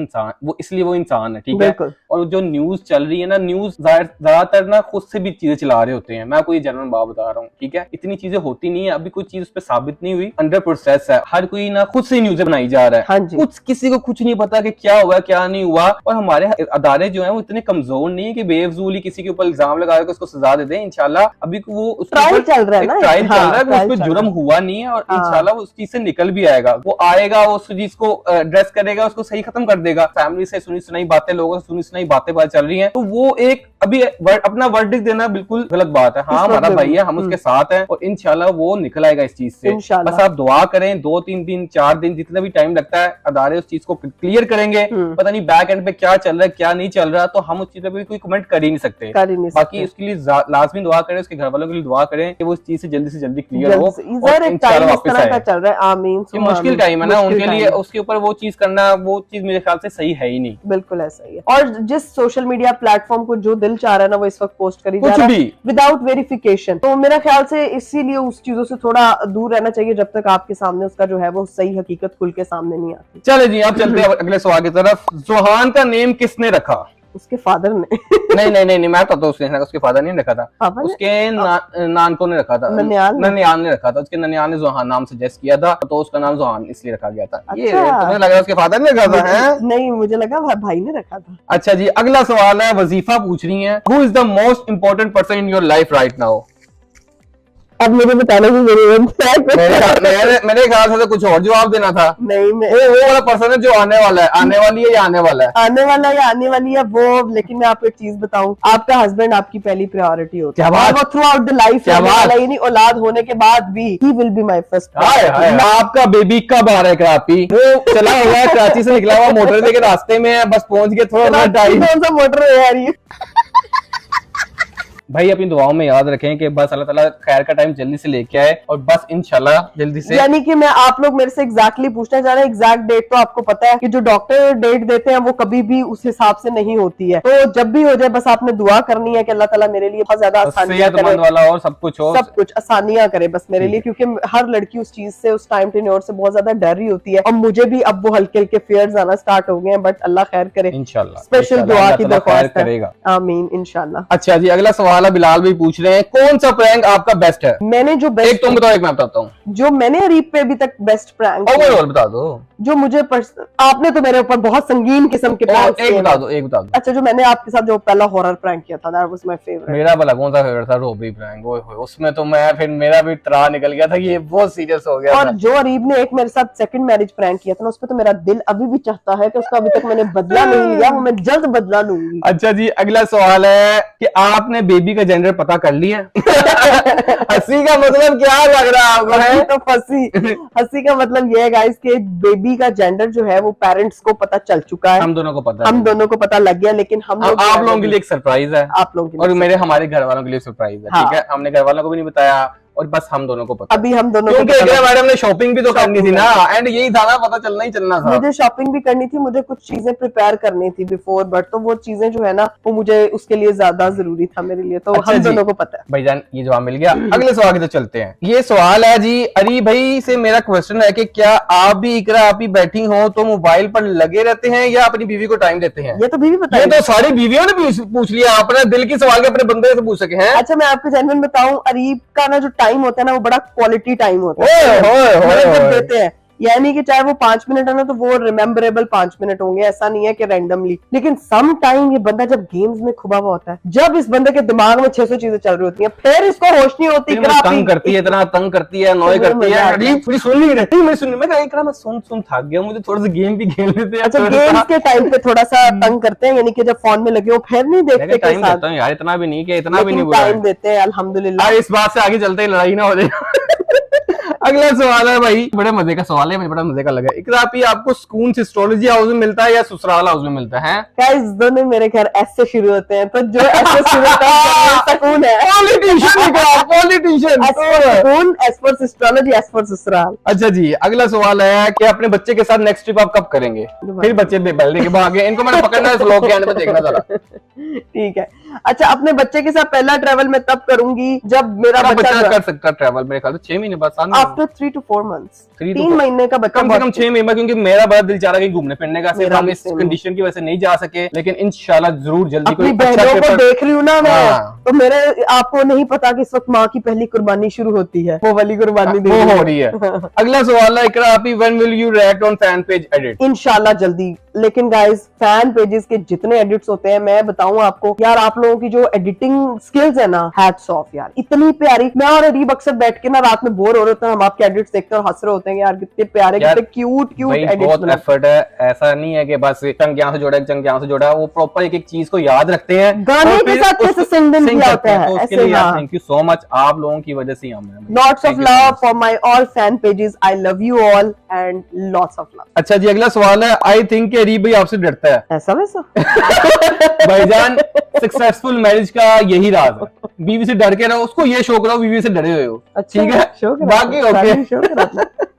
इसलिए वो इंसान है, ठीक है। और जो न्यूज चल रही है ना, न्यूज ज्यादातर ना खुद से भी चीजें चला रहे होते हैं। मैं कोई जनरल बात बता रहा हूँ, ठीक है। इतनी चीजें होती नहीं है, अभी कोई चीज उस पर साबित नहीं हुई, अंडर प्रोसेस है। हर कोई ना खुद से न्यूज बनाई जा रहा है, कुछ किसी को कुछ नहीं पता कि क्या हुआ क्या नहीं हुआ। और हमारे अदारे जो है वो इतने कमजोर नहीं है कि बेफजूली किसी के ऊपर इल्जाम लगा के उसको सजा दे दें। इंशाल्लाह अभी वो ट्रायल चल रहा है ना, ट्रायल चल रहा है, उस पर जुर्म हुआ नहीं है और इंशाल्लाह वो उस चीज से निकल भी आएगा। वो आएगा, वो उस चीज को एड्रेस करेगा, उसको सही खत्म कर देगा। फैमिली से सुनी सुनाई बातें, लोगों से सुनी सुनाई बातें पता चल रही हैं, तो वो एक अभी अपना वर्डिक्ट देना बिल्कुल गलत बात है। हाँ, हमारा भाई है, हम उसके साथ हैं और इंशाल्लाह वो निकल आएगा इस चीज से। बस आप दुआ करें, 2-3 दिन 4 दिन जितना भी टाइम लगता है, अदारे उस चीज को क्लियर करेंगे। पता नहीं बैक एंड पे क्या चल रहा है क्या नहीं चल रहा, तो हम उस चीज पे कोई कमेंट कर ही नहीं सकते। बाकी उसके लिए लाजमी दुआ करें, उसके घर वालों के लिए दुआ करें कि वो इस चीज से जल्दी क्लियर हो और इंशाल्लाह वापस आए। चल रहा है, आमीन। ये मुश्किल टाइम है ना उनके लिए, उसके ऊपर वो चीज करना, वो चीज मेरे ख्याल से सही है ही नहीं। बिल्कुल ऐसा ही है। और जिस सोशल मीडिया प्लेटफॉर्म को जो दिल चाह रहा है ना, वो इस वक्त पोस्ट करी जा रहा है विदाउट वेरिफिकेशन। तो मेरा ख्याल से इसीलिए उस चीजों से थोड़ा दूर रहना चाहिए जब तक आपके सामने उसका जो है वो सही हकीकत खुल के सामने नहीं आती। चले जी, आप चलते हैं अगले सवाल की तरफ। जोहान का नेम किसने रखा? उसके फादर ने। नहीं नहीं नहीं नहीं, मैं तो उसने उसके फादर ने रखा था, पापा ने? उसके नानको ने रखा था, ननियाल ने रखा था, उसके ननियाल ने जोहान नाम सजेस्ट किया था, तो उसका नाम जोहान इसलिए रखा गया था। ये अच्छा। तुम्हें लगा उसके फादर ने रखा था? है नहीं, मुझे लगा भाई ने रखा था। अच्छा जी, अगला सवाल है, वजीफा पूछ रही है, who is the most important person in your life right now? अब मुझे बताने की जरूरत है। मेरे ख्याल से तो कुछ और जवाब देना था। नहीं, वो वाला पर्सन है जो आने वाला है, आने वाली है या आने वाला है? आने वाला या आने वाली है वो, लेकिन मैं आपको एक चीज बताऊं, आपका हस्बैंड आपकी पहली प्रायोरिटी होता है। क्या बात? वो थ्रू आउट द लाइफ, यानी औलाद होने के बाद भी he will be my first. आपका बेबी कब आ रहा है करापी? वो चला हुआ है, कराची से निकला हुआ मोटरवे के रास्ते में है, बस पहुंच गए थोड़ा टाइम। कौन सा मोटर है यार ये? भाई अपनी दुआओं में याद रखें कि बस अल्लाह ताला खैर का टाइम जल्दी से लेके आए, और बस इंशाल्लाह जल्दी से। यानी कि मैं, आप लोग मेरे से एग्जैक्टली पूछना चाह रहे हैं, एग्जैक्ट डेट तो आपको पता है कि जो डॉक्टर डेट देते हैं वो कभी भी उस हिसाब से नहीं होती है, तो जब भी हो जाए बस आपने दुआ करनी है कि अल्लाह ताला मेरे लिए बहुत ज्यादा आसानियां करे, सेहतमंद वाला और सब कुछ हो, सब कुछ आसानियां करे बस मेरे लिए, क्योंकि हर लड़की उस चीज से, उस टाइम टेन्योर से बहुत ज्यादा डर रही होती है, और मुझे भी अब वो हल्के हल्के फेयर्स आना स्टार्ट हो गए हैं, बट अल्लाह खैर करे इंशाल्लाह। स्पेशल दुआ की दरख्वास्त करेगा, आमीन इंशाल्लाह। अच्छा जी, अगला सवाल है, बिलाल भाई पूछ रहे हैं, कौन सा प्रैंक आपका बेस्ट है? मैंने जो एक बेस्ट, तुम बताओ, एक मैं बताता हूँ। जो मैंने अरीब पे अभी तक बेस्ट प्रैंक, ओवरऑल बता दो। जो मुझे आपने तो मेरे ऊपर बहुत संगीन किस्म के प्रैंक एक बता दो, एक बता दो। अच्छा, जो मैंने आपके साथ जो पहला हॉरर प्रैंक किया था, दैट वाज माय फेवरेट। मेरा भला कौन सा फेवरेट था? Robbery prank. ओए होए, उसमें तो मैं फिर मेरा भी त्राह निकल गया था कि ये बहुत सीरियस हो गया और था। जो अरीब ने एक मेरे साथ सेकंड मैरिज प्रैंक किया था ना, उस पे तो मेरा दिल अभी भी चाहता है कि उसका अभी तक मैंने बदला नहीं लिया, वो मैं जल्द बदला लूंगी। अच्छा जी, अगला सवाल है कि आपने बेबी का जेंडर पता कर लिया? हंसी का मतलब क्या लग रहा है आपको? है तो हंसी का मतलब ये है गाइस कि बेबी का जेंडर जो है वो पेरेंट्स को पता चल चुका है, हम दोनों को पता है, हम दोनों को पता लग गया, लेकिन हम लोग, आप लोगों के लिए एक सरप्राइज है, आप लोगों के लिए, और हमारे घर वालों के लिए सरप्राइज है। हाँ। ठीक है, हमने घर वालों को भी नहीं बताया, और बस हम दोनों को पता। अभी हम दोनों क्योंकि को पता मैडम ने शॉपिंग भी तो करनी थी ना, एंड यही था ना, पता चलना ही चलना था। मुझे शॉपिंग भी करनी थी, मुझे कुछ चीजें प्रिपेयर करनी थी बिफोर, बट तो वो चीजें जो है ना, वो मुझे उसके लिए ज्यादा जरूरी था मेरे लिए, तो अच्छा हम जी। दोनों को पता है। भाईजान ये जवाब मिल गया। अगले सवाल की तो चलते हैं। ये सवाल है जी, अरी भाई से मेरा क्वेश्चन है कि क्या आप भी इकरा आप ही बैठी हो तो मोबाइल पर लगे रहते हैं या अपनी बीवी को टाइम देते हैं? ये तो बीवी ये बताइए। तो सारी बीवियों ने पूछ लिया, अपने दिल की सवाल के अपने बंदे से पूछ सके हैं। अच्छा, मैं आपको जेन्युइन बताऊं, अरीब का ना जो टाइम होता है ना, वो बड़ा क्वालिटी टाइम होता ओए, है, ओए, ओए, मतलब जब ओए। देते हैं, यानी कि चाहे वो 5 मिनट है ना, तो वो रिमेम्बरेबल 5 मिनट होंगे, ऐसा नहीं है कि रैंडमली। लेकिन सम टाइम ये बंदा जब गेम्स में खुबा हुआ होता है, जब इस बंदे के दिमाग में 600 चीजें चल रही होती हैं, फिर इसको होश नहीं होती। तंग करती है, इतना तंग करती है, नॉय करती है, अरीब पूरी सुन नहीं रहती। मैं सुन थक गया, मुझे थोड़ा सा गेम भी खेल लेते हैं। अच्छा, गेम्स के टाइम पे थोड़ा सा तंग करते हैं, यानी कि जब फोन में लगे हो फिर नहीं देखते के टाइम साथ, देता हूँ यार, इतना भी नहीं कि इतना भी नहीं लेकिन टाइम देते हैं अल्हम्दुलिल्लाह। इस बात से आगे चलते ही लड़ाई ना हो जाए। अगला सवाल है भाई, बड़े मजे का सवाल है, मुझे बड़ा मजे का लगा। इकरा आप आपको सुकून एस्ट्रोलॉजी हाउस में मिलता है या ससुराल हाउस में मिलता है? गाइस, दोनों मेरे घर ऐसे शुरू होते हैं, तो जो ऐसे शुरू होता है सुकून है। पॉलिटिशियन। सुकून as per astrology, as per ससुराल। अच्छा जी, अगला सवाल है कि अपने बच्चे के साथ नेक्स्ट ट्रिप आप कब करेंगे? फिर बच्चे बेबल्ले के भागे, इनको मैंने पकड़ना है, व्लॉग के एंड में देखना जरा। ठीक है। अच्छा, अपने बच्चे के साथ पहला ट्रैवल मैं तब करूंगी जब मेरा बच्चा कर सकता है ट्रैवल, मेरे ख्याल से 6 महीने बाद, 7 आफ्टर 3 to 4 months, 3 to 3 महीने का बच्चा, कम से कम 6 महीने, क्योंकि मेरा बड़ा दिल चाह रहा है कहीं घूमने फिरने का। सिर्फ हम इस कंडीशन की वजह से नहीं जा सके, लेकिन इंशाल्लाह जरूर जल्दी अपनी कोई अच्छा बहनों को पेपर। देख रही हूँ ना मैं, हाँ। तो मेरे, आपको नहीं पता कि इस वक्त माँ की पहली कुर्बानी शुरू होती है, वो वाली कुर्बानी वो हो रही है। अगला सवाल है, इकरा आप when will you react on fan page edit? इंशाल्लाह जल्दी। लेकिन गाइस, फैन पेजेस के जितने एडिट्स होते हैं, मैं बताऊं आपको यार, आप लोगों की जो एडिटिंग स्किल्स है ना, हैट्स ऑफ यार, इतनी प्यारी। मैं और अरीब अक्सर बैठ के ना रात में बोर हो रहे होते हैं, हम आपके एडिट्स देखते हैं और हंस रहे होते हैं यार, कितने प्यारे, कितने क्यूट एडिट्स। बहुत एफर्ट है, ऐसा नहीं है कि बस चंग यहाँ से जोड़ा, चंग यहाँ से जोड़ा, वो प्रॉपर एक एक चीज को याद रखते हैं, गाने के साथ कैसे सिंग किया होता है, उसके ऐसे। लिए हाँ, थैंक यू सो मच, आप लोगों की वजह से हम हैं। Lots of love for my all fan pages, I love you all and lots of love. अच्छा जी, अगला सवाल है, आई थिंक अरीब भाई आपसे डरता है। ऐसा वैसा भाईजान, सक्सेसफुल मैरिज का यही राज है, बीवी से डर के रहो, उसको ये शौक रहो बीवी से डरे हुए हो। अच्छा, ठीक है, बाकी ओके।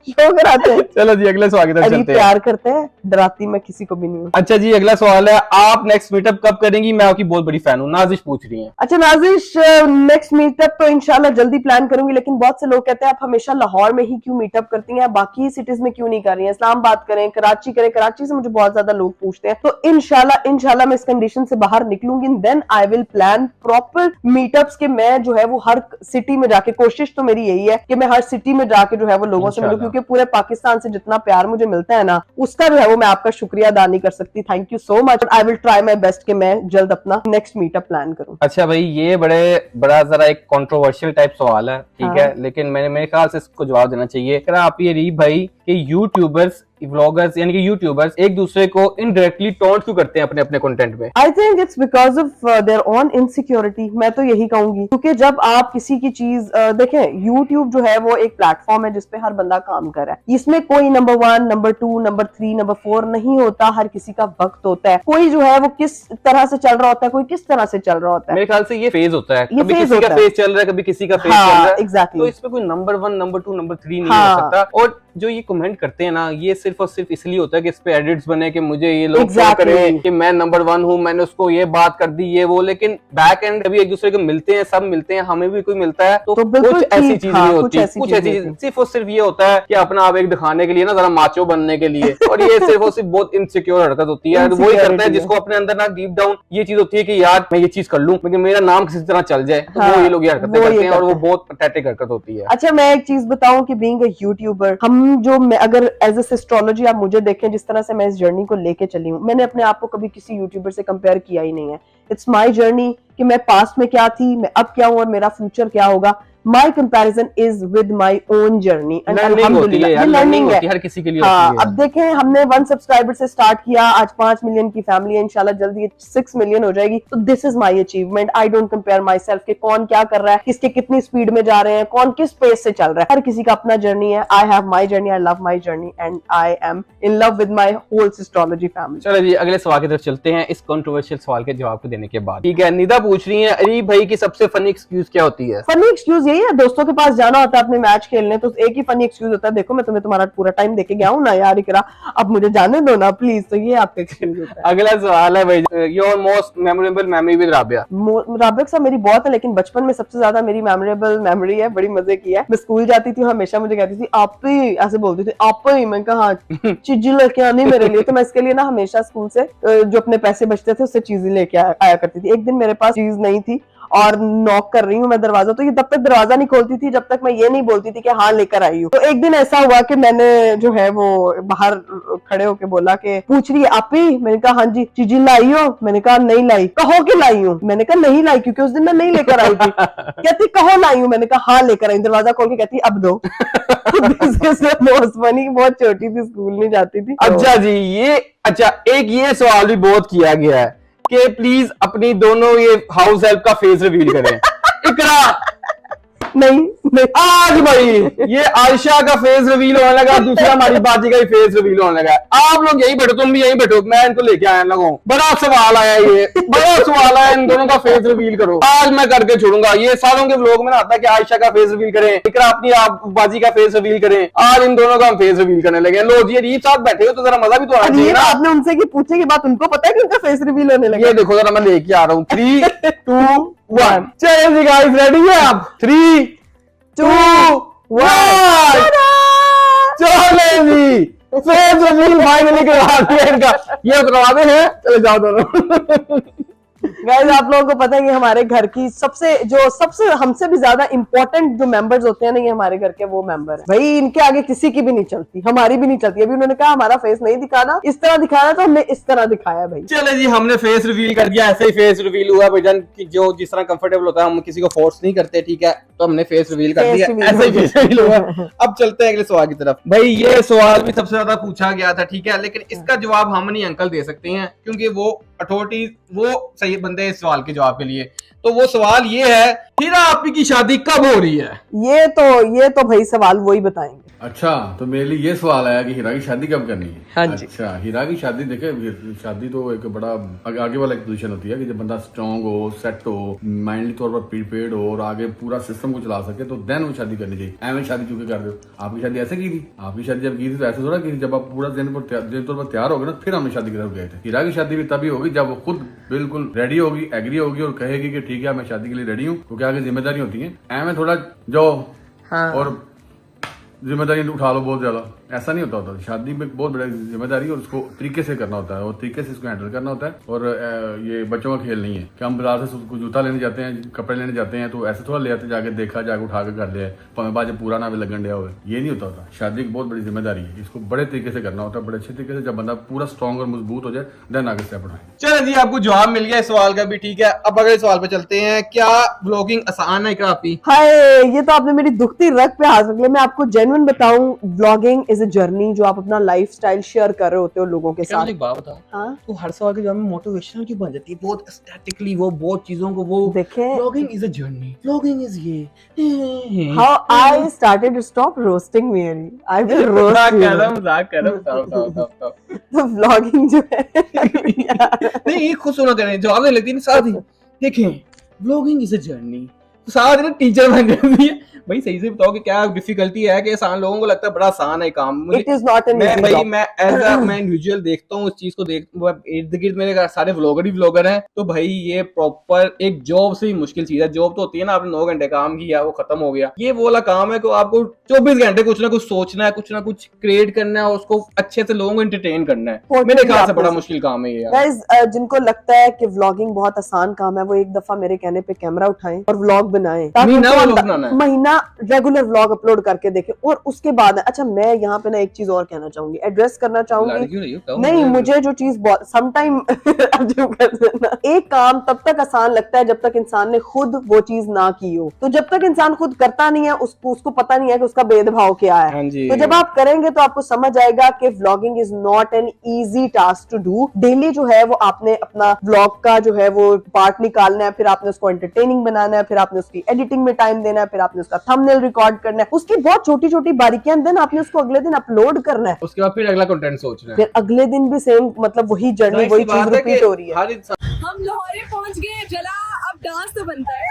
क्यों कराते हैं? चलो जी अगले सवाल की तरफ अरे चलते हैं। प्यार करते हैं, डराती मैं किसी को भी नहीं हूँ। अच्छा जी अगला सवाल है, आप नेक्स्ट मीटअप कब करेंगी? मैं आपकी बहुत बड़ी फैन हूँ, नाजिश पूछ रही है। अच्छा नाजिश, नेक्स्ट मीटअप तो इंशाल्लाह जल्दी प्लान करूंगी, लेकिन बहुत से लोग कहते हैं आप हमेशा लाहौर में ही क्यों मीटअप करती हैं, बाकी सिटीज में क्यों नहीं कर रही हैं, इस्लामाबाद करें, कराची करें। कराची से मुझे बहुत ज्यादा लोग पूछते हैं, तो इंशाल्लाह मैं इस कंडीशन से बाहर निकलूंगी, then I will plan proper meetups के मैं जो है वो हर सिटी में जाके, कोशिश तो मेरी यही है कि मैं हर सिटी में जाके जो है वो लोगों से मिलूं, क्योंकि पूरे पाकिस्तान से जितना प्यार मुझे मिलता है ना, उसका जो है वो मैं आपका शुक्रिया अदा नहीं कर सकती। Thank you so much. I will try my best कि मैं जल्द अपना नेक्स्ट मीटअप प्लान करूं। अच्छा भाई ये बड़ा जरा एक कंट्रोवर्शियल टाइप सवाल है, ठीक हाँ। है, लेकिन मेरे ख्याल से इसको जवाब देना चाहिए। अगर आप ये रीब भाई कि यूट्यूबर्स व्लॉगर्स यानी कि यूट्यूबर्स एक दूसरे को इनडायरेक्टली टॉन्ट क्यों करते हैं अपने अपने कंटेंट में? I think it's because of their own insecurity. मैं तो यही कहूंगी, क्योंकि जब आप किसी की चीज देखें, यूट्यूब जो है वो एक प्लेटफॉर्म है जिसपे हर बंदा काम कर रहा है, इसमें कोई नंबर 1, नंबर 2, नंबर 3, नंबर 4 नहीं होता। हर किसी का वक्त होता है, कोई जो है वो किस तरह से चल रहा होता है, कोई किस तरह से चल रहा होता है। मेरे ख्याल से ये फेज होता है, ये कभी phase किसी का होता है। फेज चल रहा है, कभी किसी का फेज हाँ, चल रहा है, exactly। तो इसमें कोई नंबर 1, नंबर 2, नंबर 3 नहीं हाँ। हो सकता। और जो ये कमेंट करते हैं ना, ये सिर्फ और सिर्फ इसलिए होता है कि इस पे एडिट्स बने कि मुझे ये लोग Exactly। करें कि मैं नंबर 1 हूँ, मैंने उसको ये बात कर दी, ये वो। लेकिन बैक एंड कभी एक दूसरे को मिलते हैं, सब मिलते हैं, हमें भी कोई मिलता है तो बिल्कुल कुछ ऐसी ठीक, चीज हाँ, नहीं कुछ होती, ऐसी कुछ चीज ऐसी नहीं चीज होती। सिर्फ और सिर्फ ये होता है कि अपना आप एक दिखाने के लिए ना, जरा माचो बनने के लिए। और ये सिर्फ और सिर्फ बहुत इनसिक्योर हरकत होती है, वही करता है Insecurity जिसको अपने अंदर ना डीप डाउन ये चीज होती है कि यार मैं ये चीज कर लूं, लेकिन मेरा नाम किसी तरह चल जाए, तो हाँ, वो ये लोग ये हरकतें वो ये करते हैं और वो करते हैं। बहुत पैथेटिक हरकत होती है। अच्छा मैं एक चीज बताऊं कि बीइंग अ यूट्यूबर, अगर एज ए एस्ट्रोलॉजी आप मुझे देखें, जिस तरह से मैं इस जर्नी को लेके चली हूँ, मैंने अपने आप को कभी किसी यूट्यूबर से कंपेयर किया ही नहीं है। इट्स माई जर्नी कि मैं पास्ट में क्या थी, मैं अब क्या हूँ और मेरा फ्यूचर क्या होगा। My comparison is with my own journey and learning होती है यार, लर्निंग होती है, हर किसी के लिए हाँ, होती है। अब देखें हमने 1 सब्सक्राइबर से स्टार्ट किया, आज 5 मिलियन की फैमिली है, इंशाल्लाह जल्दी 6 मिलियन हो जाएगी। तो this is my achievement. I don't compare my self कि कौन क्या कर रहा है, किसके कितनी स्पीड में जा रहे हैं, कौन किस पेस से चल रहा है। हर किसी का अपना जर्नी है। I have my journey, I love my journey and I am in love with my whole astrology family. चलो जी अगले सवाल की तरफ चलते हैं, इस कंट्रोवर्शियल सवाल के जवाब को देने के बाद। ठीक है, निदा पूछ रही है, अरीब भाई की सबसे फनी एक्सक्यूज क्या होती है? फनी एक्सक्यूज यही है, दोस्तों के पास जाना होता है अपने मैच खेलने, तो एक ही फनी एक्सक्यूज होता है, देखो मैं तुम्हें तुम्हारा पूरा टाइम देके गया हूँ ना यार, इकरा अब मुझे जाने दो ना प्लीज। तो ये आपका एक्सक्यूज होता है। अगला सवाल है भाई, your most memorable memory with Rabia. Rabia साहब मेरी बहुत है, लेकिन बचपन में सबसे ज्यादा मेरी मेमोरेबल मेमोरी है, बड़ी मजे की है। मैं स्कूल जाती थी, हमेशा मुझे कहती थी आप ही, ऐसे बोलती थी आप ही। मैं कहा चीजें लेके आनी मेरे लिए, तो मैं इसके लिए ना हमेशा स्कूल से जो अपने पैसे बचते थे उससे चीजें लेके आया करती थी। एक दिन मेरे पास चीज नहीं थी और नॉक कर रही हूँ मैं दरवाजा, तो ये तब तक दरवाजा नहीं खोलती थी जब तक मैं ये नहीं बोलती थी कि हाँ लेकर आई हूँ। तो एक दिन ऐसा हुआ कि मैंने जो है वो बाहर खड़े होके बोला कि पूछ रही है आप ही, मैंने कहा हाँ जी। चीजें लाई हो? मैंने कहा नहीं लाई। कहो कि लाई हूँ? मैंने कहा नहीं लाई, क्योंकि उस दिन मैं नहीं लेकर आई थी। कहती कहो लाई हूँ? मैंने कहा हाँ लेकर आई। दरवाजा खोल के कहती अब दो। बहुत छोटी थी, स्कूल नहीं जाती थी। अच्छा जी, एक ये सवाल भी बहुत किया गया है कि प्लीज अपनी दोनों ये हाउस हेल्प का फेस रिवील करें। इकरा नहीं आज भाई ये आयशा का फेस रिवील होने लगा, दूसरा हमारी बाजी का भी फेस रिवील होने लगा। आप लोग यही बैठो, तुम भी यही बैठो, मैं इनको लेके आया लगा। बड़ा सवाल आया, ये बड़ा सवाल आया, इन दोनों का फेस रिवील करो। आज मैं करके छोड़ूंगा। ये सारों के व्लॉग में आता है कि आयशा का फेस रिवील करें, इकरा अपनी आप बाजी का फेस रिवील करें। आज इन दोनों का हम फेस रिवील करने लगे। लो जी रीब साथ बैठे हो तो जरा मजा भी तो आना चाहिए ना। आपने उनसे की पूछे की बात उनको पता है कि उनका फेस रिवील होने लगा? ये देखो जरा मैं लेके आ रहा हूँ, 3, 2, 1। चलिए जी गाइस, रेडी है आप? 3, 2, 1। चले जी, फेस रिवील फाइनली करवा दिया इनका। ये करवाते हैं, चले जाओ दोनों। गाइस आप लोगों को पता है कि हमारे घर की सबसे हमसे भी ज्यादा इंपॉर्टेंट जो मेंबर्स होते हैं ना, ये हमारे घर के वो मेंबर है भाई। इनके आगे किसी की भी नहीं चलती, हमारी भी नहीं चलती। अभी उन्होंने कहा हमारा फेस नहीं दिखाना, इस तरह दिखाना, तो हमने इस तरह दिखाया भाई। चले जी, हमने फेस रिवील कर दिया। ऐसे ही फेस रिवील हुआ भाईजान कि जो जिस तरह कंफर्टेबल होता है, हम किसी को फोर्स नहीं करते, ठीक है? तो हमने फेस रिवील कर दिया, ऐसे ही फेस रिवील हुआ। अब चलते हैं अगले सवाल की तरफ। भाई ये सवाल भी सबसे ज्यादा पूछा गया था, ठीक है, लेकिन इसका जवाब हम नहीं अंकल दे सकते हैं, क्योंकि वो अथॉरिटी वो सही बंदे हैं इस सवाल के जवाब के लिए। तो वो सवाल ये है, हीरा आपी की शादी कब हो रही है? ये तो भाई सवाल वही बताएंगे। अच्छा, तो मेरे लिए ये सवाल आया कि हीरा की शादी कब करनी है। हाँ जी। अच्छा, हीरा की शादी देखे, शादी तो एक बड़ा आगे वाला एक पोजीशन होती है कि जब बंदा स्ट्रांग हो, सेट हो, माइंडली तौर पर प्रीपेड हो और आगे पूरा सिस्टम को चला सके, तो देन वो शादी करनी चाहिए। एवं शादी चूंकि कर रहे हो, आपकी शादी ऐसे की थी। आपकी शादी जब की थी तो ऐसे थोड़ा की थी, जब आप पूरा दिन तौर पर तैयार हो गए ना, फिर हमने शादी की तरफ गए थे। हीरा की शादी भी तभी होगी जब वो खुद बिल्कुल रेडी होगी, एग्री होगी और कहेगी कि ठीक है मैं शादी के लिए रेडी हूँ, क्योंकि आगे जिम्मेदारी होती है। एवं थोड़ा जाओ और जिम्मेदारी उठा लो बहुत ज्यादा, ऐसा नहीं होता। शादी में बहुत बड़ी जिम्मेदारी है और उसको तरीके से करना होता है और तरीके से इसको हैंडल करना होता है। और ये बच्चों का खेल नहीं है कि हम बाजार से कुछ जूता लेने जाते हैं, कपड़े लेने जाते हैं तो ऐसे थोड़ा ले आते, जाके देखा, जाके उठा के कर लिया, पवे बाजे पूरा ना भी लगन दिया हुआ, ये नहीं होता। शादी की बहुत बड़ी जिम्मेदारी है, इसको बड़े तरीके से करना होता है, बड़े अच्छे तरीके से। जब बंदा पूरा स्ट्रॉन्ग और मजबूत हो जाए, देन आगे स्टेप उठाए। चलो जी, आपको जवाब मिल गया इस सवाल का भी, ठीक है। अब अगले सवाल पे चलते हैं। क्या ब्लॉगिंग आसान है काफी? हाय, ये तो आपने मेरी दुखती रग पे हाथ रख लिया। मैं आपको जेन्युइन बताऊं, व्लॉगिंग इज अ जर्नी जो आप अपना लाइफस्टाइल शेयर कर रहे होते हो लोगों के साथ। एक बात बता, हाँ, तो हर सवाल के जवाब में मोटिवेशनल क्यों बन जाती है? बहुत एस्थेटिकली वो बहुत चीजों को वो देखें vlogging is a journey, vlogging is ये how I started to stop roasting me. I will roast you. मजाक कर रहा हूं। तो व्लॉगिंग जो है नहीं, ये खुद सुना करें, जवाब नहीं लगती ना साथ ही। देखें, व्लॉगिंग इज अ जर्नी, तो साथ में टीचर बन जाती है। भाई सही से बताओ कि क्या डिफिकल्टी है कि आसान, लोगों को लगता है बड़ा आसान है काम। मुझे It is not an मैं easy भाई job. मैं एज अ मैं इंडिविजुअल देखता हूँ उस चीज को, देख इर्द गिर्द मेरे सारे व्लॉगर ही व्लॉगर हैं, तो भाई ये प्रॉपर एक जॉब से ही मुश्किल चीज है। जॉब तो होती है ना, आपने 9 घंटे काम किया वो खत्म हो गया। ये वो वाला काम है कि आपको 24 घंटे कुछ ना कुछ सोचना है, कुछ ना कुछ क्रिएट करना है और उसको अच्छे से लोगों को एंटरटेन करना है। मेरे ख्याल से बड़ा मुश्किल काम है ये यार। Guys, जिनको लगता है कि व्लॉगिंग बहुत आसान काम है, वो एक दफा मेरे कहने पे कैमरा उठाएं और व्लॉग बनाएं, ताकि महीना उनको व्लॉग बनाना है। महीना रेगुलर व्लॉग अपलोड करके देखें। और उसके बाद अच्छा, मैं यहाँ पे ना एक चीज और कहना चाहूंगी, एड्रेस करना चाहूंगी। लड़की नहीं हो, कहो। नहीं, मुझे जो चीज बहुत समटाइम एक काम तब तक आसान लगता है जब तक इंसान ने खुद वो चीज ना की हो। तो जब तक इंसान खुद करता नहीं है, उसको पता नहीं है कि उसका भेदभाव क्या हाँ है। जी। तो जब आप करेंगे तो आपको समझ आएगा कि vlogging is not an easy task to do. Daily जो है वो आपने अपना व्लॉग का जो है वो पार्ट निकालना है, फिर आपने उसको एंटरटेनिंग बनाना है, फिर आपने उसकी एडिटिंग में टाइम देना है, फिर आपने उसका थंबनेल रिकॉर्ड करना है, उसकी बहुत छोटी छोटी बारीकियां, देन आपने उसको अगले दिन अपलोड करना है, उसके बाद फिर अगला कंटेंट सोचना है। फिर अगले दिन भी सेम, मतलब वही जर्नी, वही चीज रिपीट हो रही है। हर इंसान हम लाहौरे पहुंच गए, चला अब डांस तो बनता है।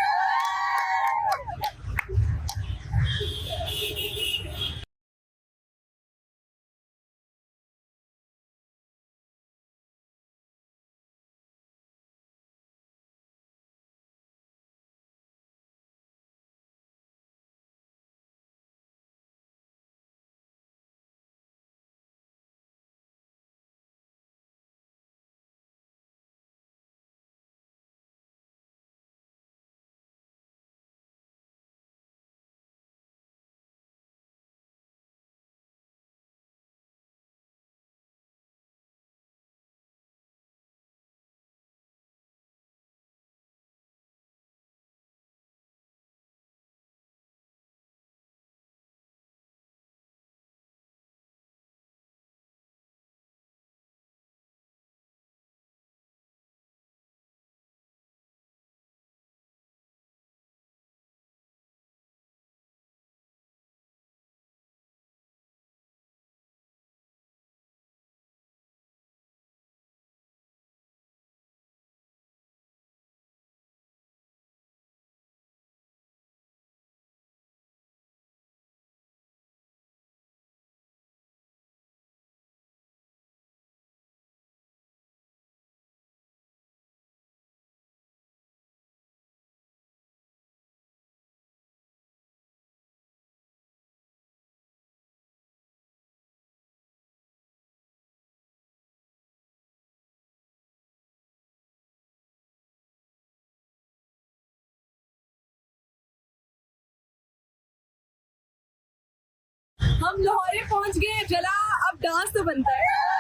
हम लाहौरे पहुंच गए, चला अब डांस तो बनता है।